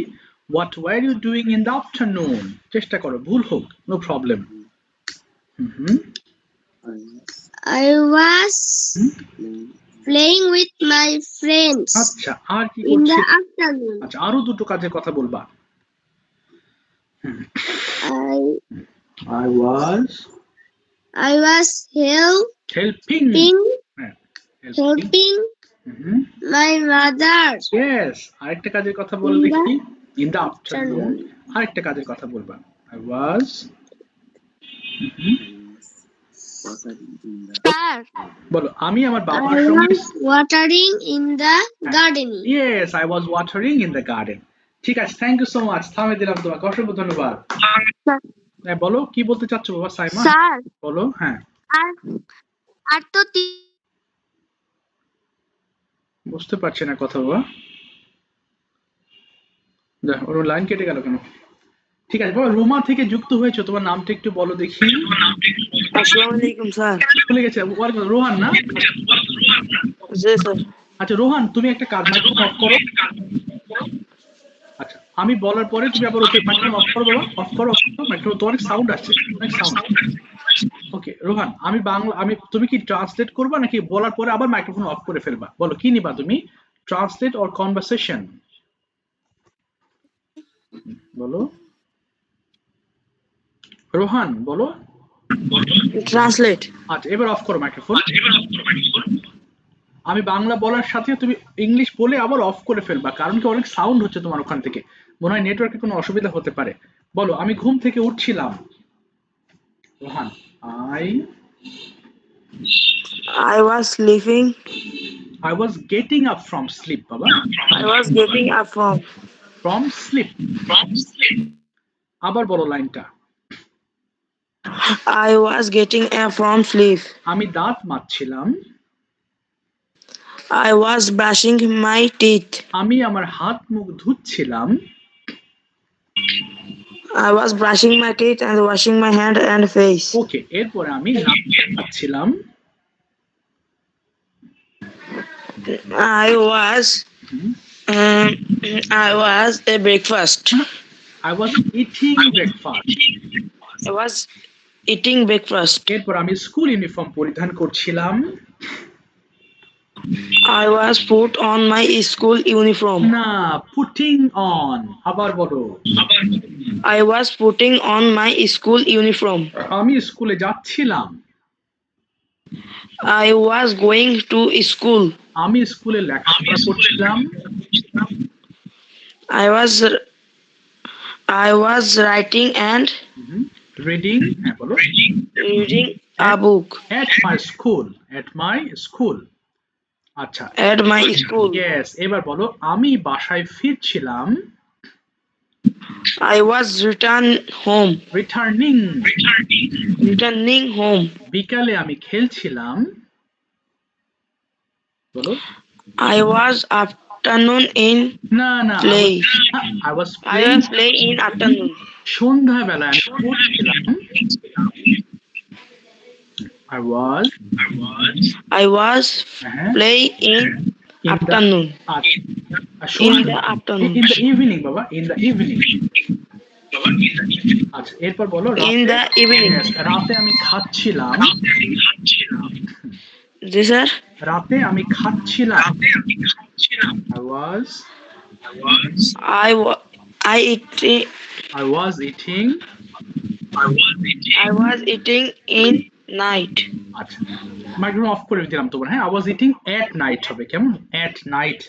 What were you doing in the afternoon? চেষ্টা করো, ভুল হোক, no problem. I was playing with my friends. আচ্ছা, আর কি in the করছিলে? afternoon. আচ্ছা, আরো দুটো কাজের কথা বলবা। I was helping my mother. Yes, আরেকটা কাজের কথা বলো দেখি। In the afternoon. আরেকটা কাজের কথা বলবা। I was বলো, আমি আমার বাবার সঙ্গে watering in the garden. Yes, I was watering in the garden. ঠিক আছে, থ্যাংক ইউ সো মাচ। থামিয়ে দিলাম তোমাকে, অসংখ্য ধন্যবাদ। হ্যাঁ, বলো, কি বলতে চাচ্ছো বাবা? সাইমা, স্যার, বলো। হ্যাঁ, আর তো বুঝতে পারছি না কথা বাবা। ওর লাইন কেটে গেল কেন? ঠিক আছে বাবা, রোমা থেকে যুক্ত হয়েছে, তোমার নামটা একটু বলো দেখি। আসসালামু আলাইকুম স্যার। ভুলে গেছে। রোহান না? জি স্যার। আচ্ছা রোহান, তুমি একটা কাজ, মাইক্রোফোন অফ করো। আচ্ছা, আমি বলার পরে তুমি আবার ওকে মাইক্রোফোন অফ করো বাবা, অফ করো মাইক্রোফোন। তো অনেক সাউন্ড আসছে, অনেক সাউন্ড। ওকে রোহান, আমি বাংলা, তুমি কি ট্রান্সলেট করবা নাকি বলার পরে আবার মাইক্রোফোন অফ করে ফেলবা? বলো, কি নিবা তুমি, ট্রান্সলেট অর কনভারসেশন? বলো রোহান, বলো। ট্রান্সলেট। আচ্ছা, এবার অফ করো মাইক্রোফোন। আমি বাংলা বলার সাথে তুমি ইংলিশ বলে আবার অফ করে ফেলবা, কারণ কি অনেক সাউন্ড হচ্ছে তোমার ওখান থেকে, মনে হয় নেটওয়ার্কে কোনো অসুবিধা হতে পারে। বলো, আমি ঘুম থেকে উঠছিলাম। Rohan, I was sleeping. I was getting up from sleep বাবা। I was getting up from sleep। আবার বলো লাইনটা। I was getting up from sleep. আমি দাঁত মাজছিলাম। I was brushing my teeth. আমি আমার হাত মুখ ধুচ্ছিলাম। I was brushing my teeth and washing my hand and face. ওকে, এরপরে আমি নাচ্ছিলাম। I was a breakfast. I was eating breakfast. I was eating breakfast. এরপর আমি স্কুল ইউনিফর্ম পরিধান করছিলাম। I was put on my school uniform. না, putting on, আবার বলো। I was putting on my school uniform. আমি স্কুলে যাচ্ছিলাম। I was going to school. আমি স্কুলে লেখাপড়া করছিলাম। I was writing and reading, হ্যাঁ বলো। reading a book at my school, at my school। আচ্ছা, at my school. ইয়েস, এবার বলো আমি বাসায় ফিরছিলাম। I was returning. returning home. বিকালে আমি খেলছিলাম। বলো। I was afternoon in না না, play. I was I playing। was playing in afternoon. সন্ধ্যাবেলা আমি পড়ছিলাম। I was হ্যাঁ, playing in afternoon. In the afternoon. In the evening বাবা, ইন দ্য ইভিনিং। আচ্ছা, এরপর বলো In the evening. Yes, রাতে আমি খাচ্ছিলাম। Yes, sir. রাতে আমি খাচ্ছিলাম। I was eating in night. আচ্ছা, মাইক্রোফোন অফ করে দিলাম তোমার। হ্যাঁ, I was eating at night হবে, কেমন? at night।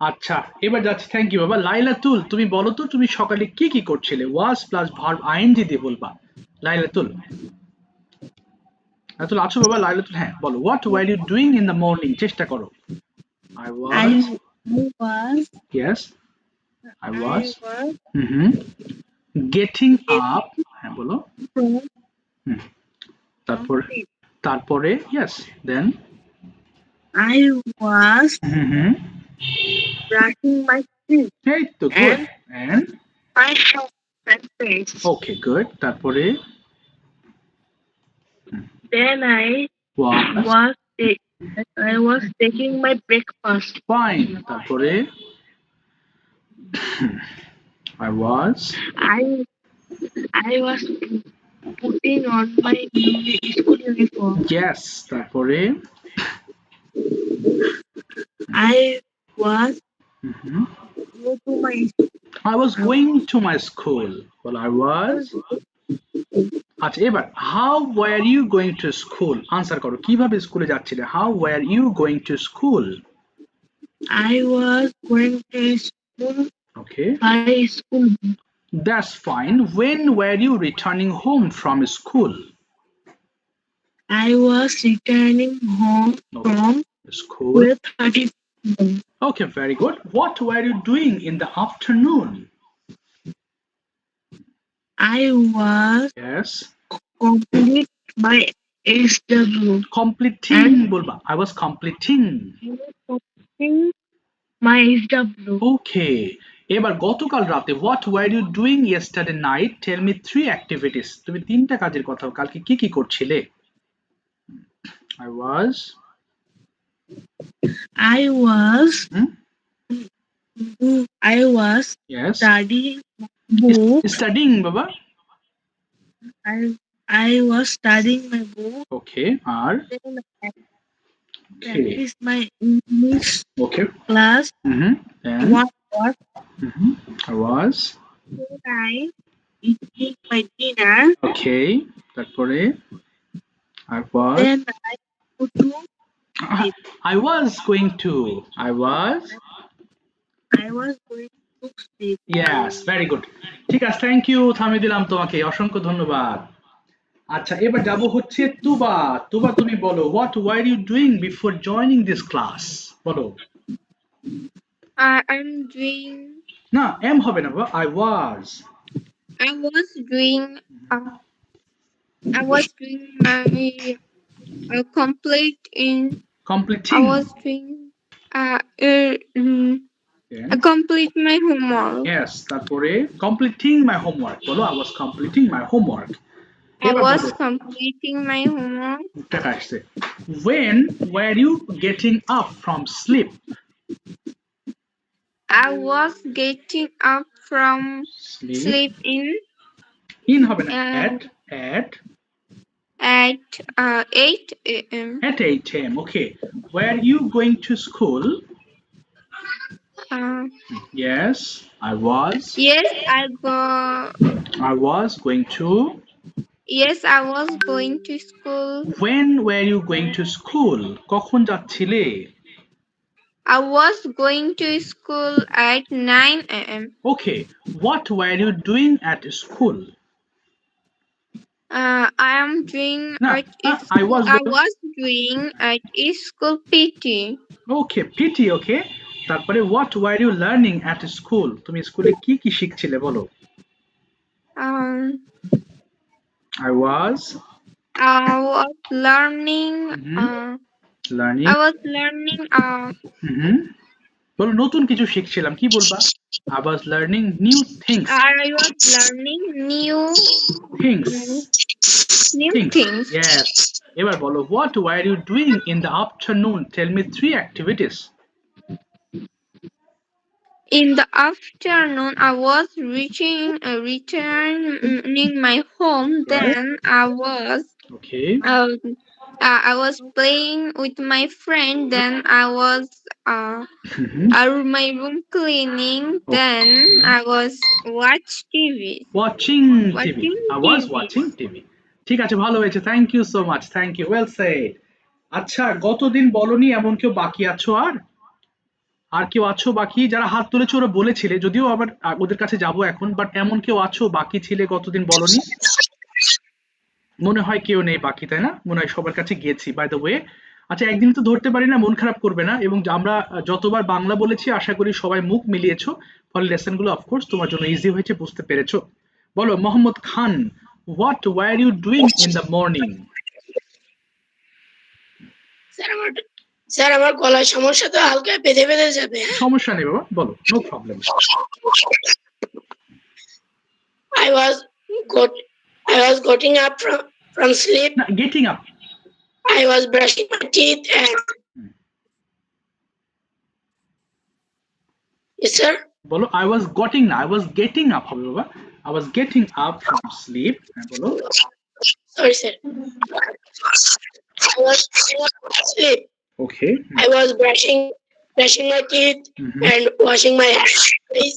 আচ্ছা, এবার যাচ্ছি। থ্যাংক ইউ বাবা। লাইলাতুল, তুমি বলো তো তুমি সকালে কি কি করছিলে? ওয়াজ প্লাস ভার্ব আইএনজি দিয়ে বলবা। লাইলাতুল, লাইলাতুল আছো বাবা? লাইলাতুল, হ্যাঁ বলো। What were you doing in the morning, চেষ্টা করো। I was yes I was getting up, হ্যাঁ বলো। তারপরে yes, then I was brushing my teeth এই তো, good, and my face. okay, good, তারপরে Then I was taking my breakfast. fine, তারপরে I was putting on my school uniform. yes, তারপরে I was going to my school. Well, I was আচ্ছা, এবার how were you going to school, answer করো। কিভাবে স্কুলে যাচ্ছিলে? how were you going to school? I was going to school okay, by school. That's fine. When were you returning home from school? I was returning home from school. 12:30. Okay, very good. What were you doing in the afternoon? I was yes, complete my SW. completing bolba. I was completing my SW. okay, এবার গতকাল রাতে what were you doing yesterday night? Tell me 3 activities. তুমি তিনটা কাজের কথা কালকে কি কি করছিলে? I was yes, studying book. Studying baba. I was studying my book. Okay, are Practice my English okay class. Then I was eating my dinner. okay, তারপরে I was Then I was going to sleep. yes, very good, ঠিক আছে, thank you, থামিয়ে দিলাম তোমাকে, অসংখ্য ধন্যবাদ। আচ্ছা, এবার যাব হচ্ছে তুবা। তুবা, তুমি বলো what were you doing before joining this class? বলো। I'm doing. না, am হবে না বাবা, I was doing my complete in Completing. I was doing Okay. complete my homework. Yes, তারপরে completing my homework বলো, I was completing my homework. I এবার was বলো, completing my homework. টাকা আসছে। When were you getting up from sleep? I was getting up from sleep In হবে না, uh, at at 8 a.m. at 8 a.m. Okay. Were you going to school? Uh, Yes, I was. yes, I was going to. yes, I was going to school. When were you going to school? কখন যাচ্ছিলে? I was going to school at 9 a.m. Okay. What were you doing at school? I am doing No, at I was I was doing at school PT. Okay, PT, okay. তারপরে what were you learning at school? তুমি স্কুলে কি কি শিখছিলে বলো? Um, I was I was learning. learning. I was learning. বলো নতুন কিছু শিখছিলাম, কি বলবা? I was learning new things. I was learning new Things. things. Yes. এবার বলো what were you doing in the afternoon? Tell me 3 activities. In the afternoon, I was returning my home. Then Okay. I was playing with my friend. Then I was Mhm. my room cleaning. Then I was watch TV. Watching TV. Watching I was TV. watching TV. ঠিক আছে, ভালো হয়েছে, thank you so much, thank you, well said. আচ্ছা, গতদিন বলনি এমন কেউ বাকি আছো? আর কেউ আছো বাকি যারা হাত তুলেছো? ওরা বলেছিলে, যদিও আবার ওদের কাছে যাব এখন, বাট এমন কেউ আছো বাকি ছিলে গতদিন বলনি? মনে হয় কেউ নেই বাকি, তাই না? মনে হয় সবার কাছে গেছি, বাই দ্য ওয়ে। আচ্ছা, একদিন তো ধরতে পারি না, মন খারাপ করবে না। এবং আমরা যতবার বাংলা বলেছি আশা করি সবাই মুখ মিলিয়েছো, ফলে লেসনগুলো অফকোর্স তোমার জন্য ইজি হয়েছে, বুঝতে পেরেছো। বলো Mohammad Khan, what were you doing in the morning? Sir আমার গলার সমস্যা তো হালকা বেঁধে বেঁধে যাবে। সমস্যা নেই বাবা, বলো, no problem. I was getting up from sleep. না, getting up. I was brushing my teeth and yes sir. বলো I was getting না, I was getting up হবে বাবা। I was getting up from sleep। হ্যাঁ বলো। Sorry sir. I was getting up from sleep. Okay. I was brushing my teeth and washing my hands.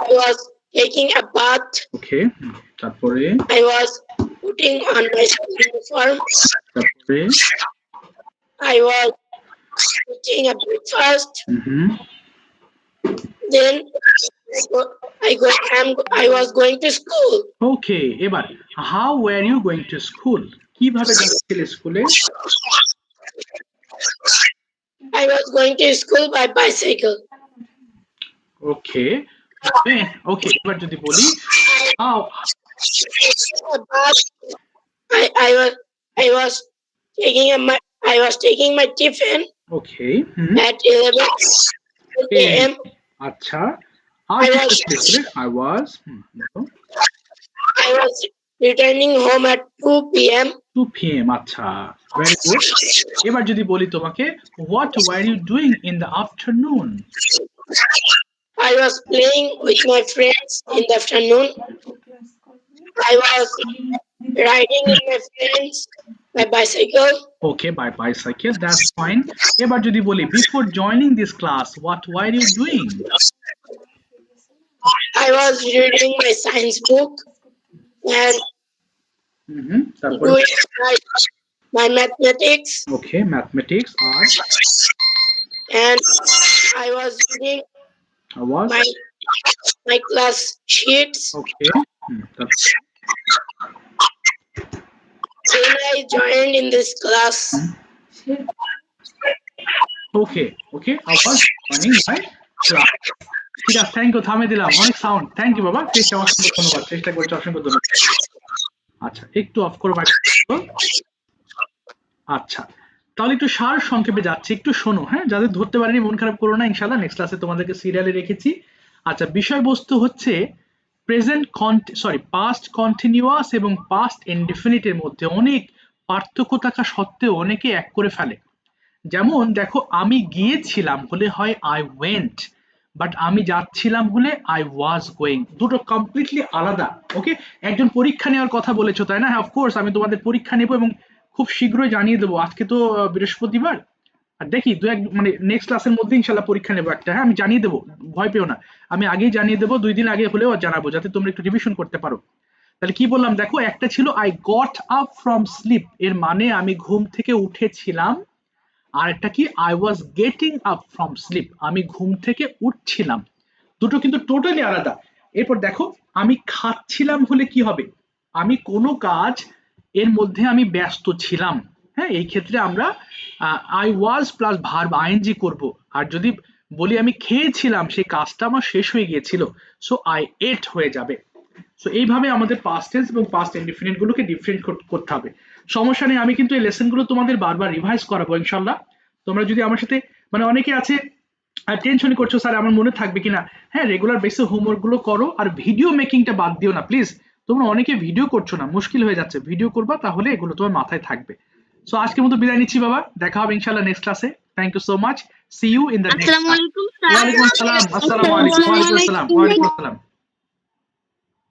I was taking a bath. Okay. তারপরে I was putting on my uniform. তারপরে I was eating a breakfast. Then I was going to school. Okay, এবার how were you going to school? কিভাবে যাচ্ছিলে স্কুলে? I was going to school by bicycle. Okay. Okay, এবার যদি বলি how I was taking my tiffin. Okay. At 11 a.m. আচ্ছা, I was returning home at 2 p.m. 2 p.m. আচ্ছা, very good. এবার যদি বলি তোমাকে what were you doing in the afternoon? I was playing with my friends in the afternoon. I was riding with my friends by bicycle. Okay, by bicycle, that's fine. এবার যদি বলি before joining this class, what were you doing? I was reading my science book and doing my mathematics. Okay, mathematics, art. And I was reading my class sheets. Okay. Then I joined in this class. Okay, I was joining my class. ঠিক আছে, thank you, থামে দিলাম, অনেক sound, thank you বাবা, চেষ্টা অসংখ্য ধন্যবাদ, চেষ্টা করছি, অসংখ্য ধন্যবাদ। আচ্ছা, একটু অফ করো মাইক্রোফোন। আচ্ছা, তাহলে একটু সার সংক্ষেপে যাচ্ছে, একটু শোনো, হ্যাঁ? যাদের ধরতে পারেনি মন খারাপ করো না, ইনশাআল্লাহ নেক্সট ক্লাসে তোমাদেরকে সিরিয়ালে রেখেছি। আচ্ছা, বিষয়বস্তু হচ্ছে পাস্ট কন্টিনিউয়াস এবং পাস্ট ইনডেফিনিট এর মধ্যে অনেক পার্থক্য থাকা সত্ত্বেও অনেকে এক করে ফেলে। যেমন দেখো, আমি গিয়েছিলাম হলে হয় আই ওয়েন্ট, বাট আমি যাচ্ছিলাম হলে আই ওয়াজ গোয়িং। দুটো কমপ্লিটলি আলাদা। ওকে, একজন পরীক্ষা নেওয়ার কথা বলেছো তাই না? হ্যাঁ, অফকোর্স আমি তোমাদের পরীক্ষা নেবো এবং খুব শীঘ্রই জানিয়ে দেবো। আজকে তো বৃহস্পতিবার, আর দেখি দু এক মানে নেক্সট ক্লাসের মধ্যে ইনশাল্লাহ পরীক্ষা নেবো একটা, হ্যাঁ আমি জানিয়ে দেবো, ভয় পেও না। আমি আগেই জানিয়ে দেবো, 2 দিন আগে হলেও জানাবো, যাতে তোমরা একটু রিভিশন করতে পারো। তাহলে কি বললাম দেখো, একটা ছিল I got up from sleep, এর মানে আমি ঘুম থেকে উঠেছিলাম। আর একটা কি, I was getting up from sleep, আমি ঘুম থেকে উঠছিলাম। দুটো কিন্তু টোটালি আলাদা। এরপর দেখো, আমি খাচ্ছিলাম হলে কি হবে, আমি কোনো কাজ এর মধ্যে আমি ব্যস্ত ছিলাম। হ্যাঁ, এই ক্ষেত্রে আমরা I was plus verb ING করব। আর যদি বলি আমি খেয়েছিলাম, সেই কাজটা আমার শেষ হয়ে গিয়েছিল, সো আই এট হয়ে যাবে। সো এইভাবে আমাদের পাস্ট টেন্স এবং পাস্ট ইনডিফিনিট গুলোকে ডিফারেন্ট করতে হবে। সমস্যা নেই, আমি কিন্তু এই লেসন গুলো তোমাদের বারবার রিভাইজ করাবো ইনশাল্লাহ। তোমরা যদি আমার সাথে, মানে অনেকে আছে টেনশন করছো স্যার আমার মনে থাকবে কিনা, হ্যাঁ রেগুলার বেসে হোমওয়ার্ক গুলো করো, আর ভিডিও মেকিংটা বাদ দিও না প্লিজ। তোমরা অনেকে ভিডিও করছো না, মুশকিল হয়ে যাচ্ছে, ভিডিও করবা তাহলে এগুলো তোমার মাথায় থাকবে। সো আজকের মতো বিদায় নিচ্ছি বাবা, দেখা হবে ইনশাল্লাহ নেক্সট ক্লাসে। Thank you so much, see you in the next আসসালামু ক্লাস। আলাইকুম ওয়ালাইকুম আসসালাম, আসসালামু আলাইকুম, ওয়ালাইকুম আসসালাম, ওয়ালাইকুম আসসালাম।